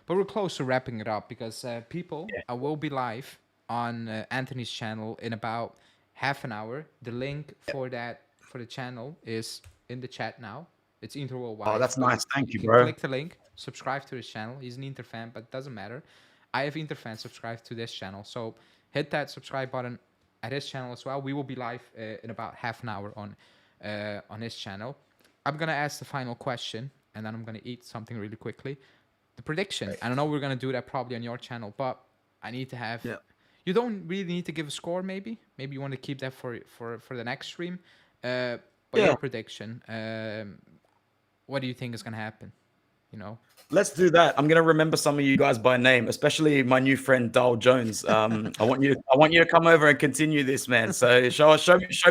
we're close to wrapping it up because people will be live on Anthony's channel in about half an hour. The link for the channel is in the chat now. It's Inter Worldwide. Oh, that's nice. Thank you, bro. Click the link, subscribe to his channel. He's an Inter fan, but it doesn't matter. I have Inter fans subscribed to this channel, so hit that subscribe button at his channel as well. We will be live in about half an hour on his channel. I'm gonna ask the final question, and then I'm gonna eat something really quickly. The prediction. I don't know we're gonna do that probably on your channel, but I need to have. Yeah. You don't really need to give a score. Maybe you want to keep that for the next stream. But your prediction. What do you think is gonna happen? Let's do that. I'm gonna remember some of you guys by name, especially my new friend Dal Jones. I want you to come over and continue this, man. So show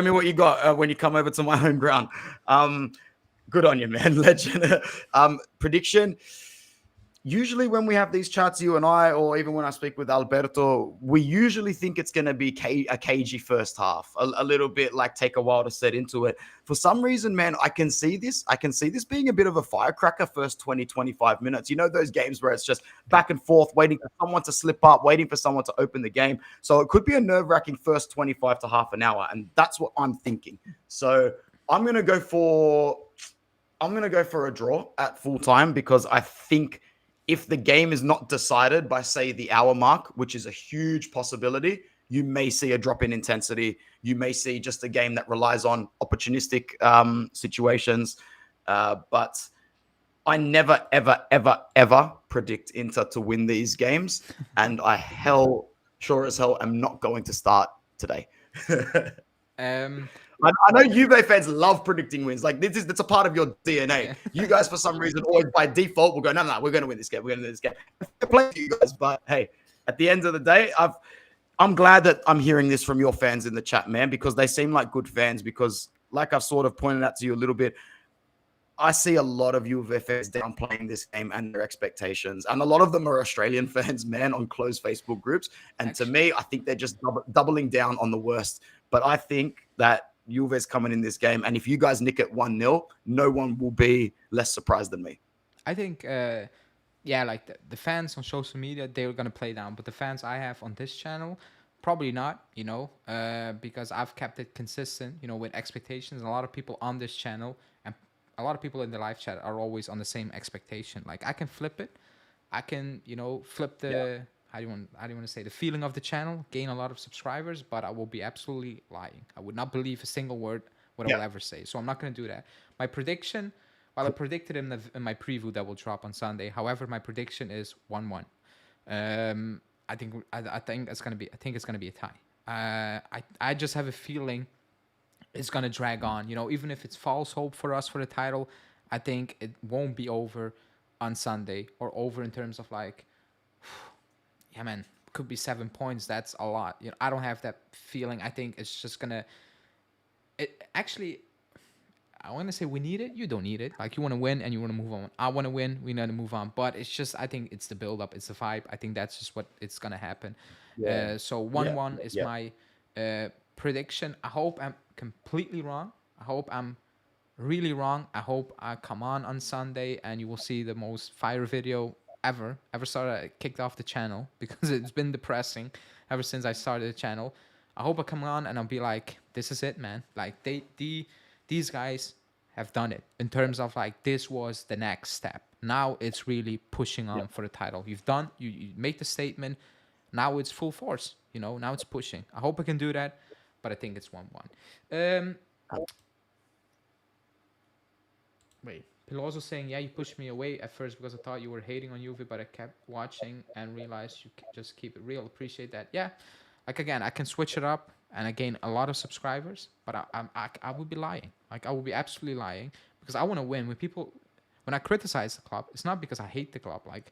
me what you got when you come over to my home ground. Good on you, man. Legend. Prediction. usually when we have these chats, you and I, or even when I speak with Alberto, we usually think it's going to be a cagey first half, a little bit like take a while to set into it. For some reason, man, I can see this. I can see this being a bit of a firecracker first 20, 25 minutes. You know, those games where it's just back and forth, waiting for someone to slip up, waiting for someone to open the game. So it could be a nerve-wracking first 25 to half an hour. And that's what I'm thinking. So I'm going to go for a draw at full time, because I think if the game is not decided by, say, the hour mark, which is a huge possibility, you may see a drop in intensity. You may see just a game that relies on opportunistic situations. But I never, ever, ever, ever predict Inter to win these games. And I sure as hell am not going to start today. Um, I know Juve fans love predicting wins. Like that's a part of your DNA. Yeah. You guys, for some reason, always by default will go, no, we're going to win this game. We're going to win this game. I play for you guys, but hey, at the end of the day, I'm glad that I'm hearing this from your fans in the chat, man, because they seem like good fans. Because, like I've sort of pointed out to you a little bit, I see a lot of Juve fans downplaying this game and their expectations. And a lot of them are Australian fans, man, on closed Facebook groups. And to me, I think they're just doubling down on the worst. But I think that Juve's coming in this game. And if you guys nick it 1-0, no one will be less surprised than me. I think, like the fans on social media, they were going to play down. But the fans I have on this channel, probably not, because I've kept it consistent, with expectations. And a lot of people on this channel and a lot of people in the live chat are always on the same expectation. Like I can flip it. I can, flip the, how do you want to say, the feeling of the channel, gain a lot of subscribers, but I will be absolutely lying. I would not believe a single word what I will ever say. So I'm not going to do that. My prediction, I predicted in my preview that will drop on Sunday. However, my prediction is 1-1. I think it's going to be a tie. I just have a feeling it's going to drag on. Even if it's false hope for us for the title, I think it won't be over on Sunday, or over in terms of like, yeah, man, could be 7 points. That's a lot. I don't have that feeling. I think it's just going to, I want to say we need it. You don't need it. Like you want to win and you want to move on. I want to win. We need to move on. But it's just, I think it's the build-up. It's the vibe. I think that's just what it's going to happen. So 1-1 is my prediction. I hope I'm completely wrong. I hope I'm really wrong. I hope I come on Sunday and you will see the most fire video ever kicked off the channel, because it's been depressing ever since I started the channel. I hope I come on and I'll be like, this is it, man. Like these guys have done it in terms of like, this was the next step. Now it's really pushing on for the title. You make the statement. Now it's full force, now it's pushing. I hope I can do that, but I think it's 1-1. Wait, Piloso saying, yeah, you pushed me away at first because I thought you were hating on Juve, but I kept watching and realized you just keep it real. Appreciate that. Yeah, like again, I can switch it up and I gain a lot of subscribers, but I would be lying. Like I would be absolutely lying, because I want to win. When I criticize the club, it's not because I hate the club. Like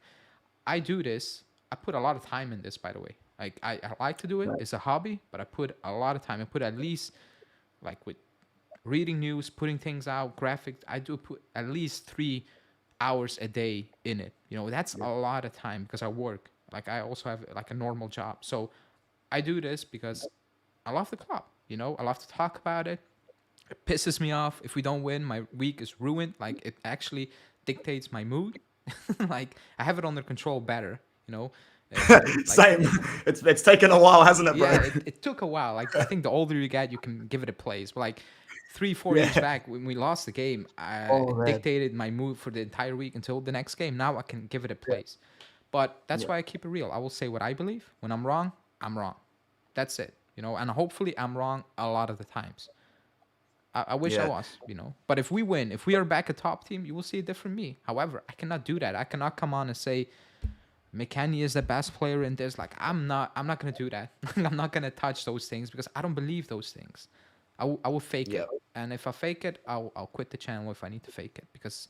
I do this. I put a lot of time in this, by the way. Like I like to do it. It's a hobby, but I put a lot of time. I put at least, like with reading news, putting things out, graphics, I do put at least 3 hours a day in it. That's a lot of time, because I work. Like I also have like a normal job. So I do this because I love the club. I love to talk about it. It pisses me off if we don't win. My week is ruined. Like it actually dictates my mood. Like I have it under control better. Same. It's taken a while, hasn't it, bro? Yeah, it took a while. Like I think the older you get, you can give it a place. But like 3-4 years back, when we lost the game, it dictated my mood for the entire week until the next game. Now I can give it a place. But that's why I keep it real. I will say what I believe. When I'm wrong, I'm wrong. That's it. And hopefully I'm wrong a lot of the times. I wish I was, But if we win, if we are back a top team, you will see a different me. However, I cannot do that. I cannot come on and say McKennie is the best player in this. Like I'm not gonna do that. I'm not gonna touch those things, because I don't believe those things. I will fake it, and if I fake it, I'll quit the channel if I need to fake it, because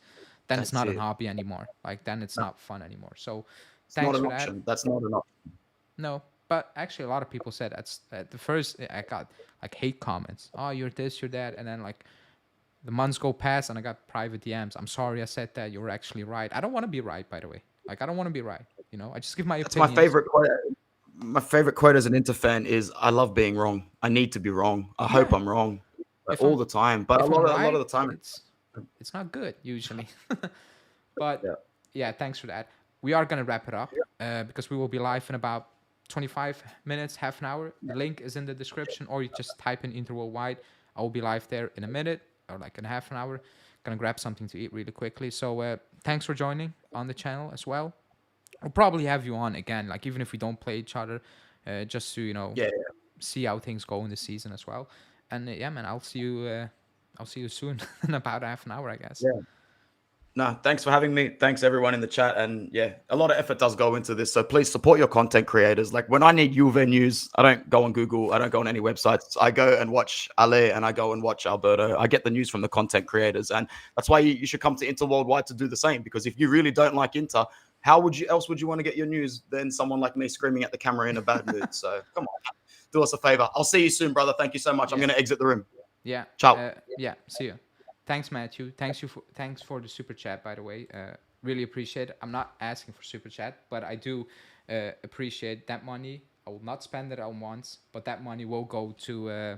then it's not a hobby anymore. Like then it's not fun anymore. So thanks for that. That's not an option. No, but actually a lot of people said that's at the first. I got like hate comments. Oh, you're this, you're that, and then like the months go past and I got private DMs. I'm sorry I said that. You were actually right. I don't want to be right, by the way. Like, I don't want to be right. You know, I just give my That's my opinions. favorite quote. My favorite quote as an Inter fan is, "I love being wrong. I need to be wrong. I hope Yeah, I'm wrong, like, if all I'm the time." But if I'm a lot right, of the time, it's not good usually. But yeah, yeah, thanks for that. We are gonna wrap it up because we will be live in about 25 minutes, half an hour. The link is in the description, or you just type in Interworldwide. I will be live there in a minute or like in half an hour. Gonna grab something to eat really quickly. So thanks for joining on the channel as well. We'll probably have you on again, like even if we don't play each other, just to yeah. see how things go in the season as well. And yeah, man, I'll see you. I'll see you soon in about half an hour, I guess. Yeah. No, thanks for having me. Thanks everyone in the chat. And yeah, a lot of effort does go into this. So please support your content creators. Like when I need Juve news, I don't go on Google. I don't go on any websites. I go and watch Ale and I go and watch Alberto. I get the news from the content creators. And that's why you should come to Inter Worldwide to do the same. Because if you really don't like Inter, how would you else would you want to get your news than someone like me screaming at the camera in a bad mood? So come on, do us a favor. I'll see you soon, brother. Thank you so much. I'm Yeah. going to exit the room. Yeah. Ciao. Yeah. See you. Thanks, Matthew. Thanks for the super chat, by the way. Really appreciate it. I'm not asking for super chat, but I do appreciate that money. I will not spend it on once, but that money will go to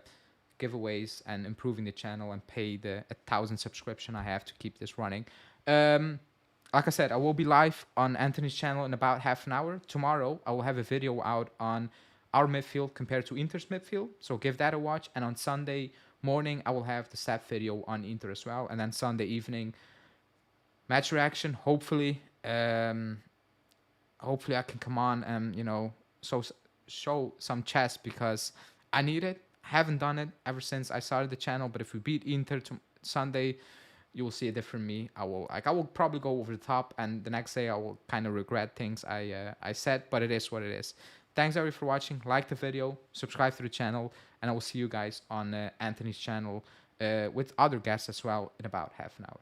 giveaways and improving the channel and pay the 1,000 subscription I have to keep this running. Like I said, I will be live on Anthony's channel in about half an hour. Tomorrow, I will have a video out on our midfield compared to Inter's midfield. So give that a watch. And on Sunday morning, I will have the stat video on Inter as well. And then Sunday evening, match reaction. Hopefully, hopefully I can come on and, show some chess because I need it. I haven't done it ever since I started the channel. But if we beat Inter Sunday, you will see a different me. I will probably go over the top, and the next day I will kind of regret things I said, but it is what it is. Thanks everybody for watching. Like the video, subscribe to the channel, and I will see you guys on Anthony's channel with other guests as well in about half an hour.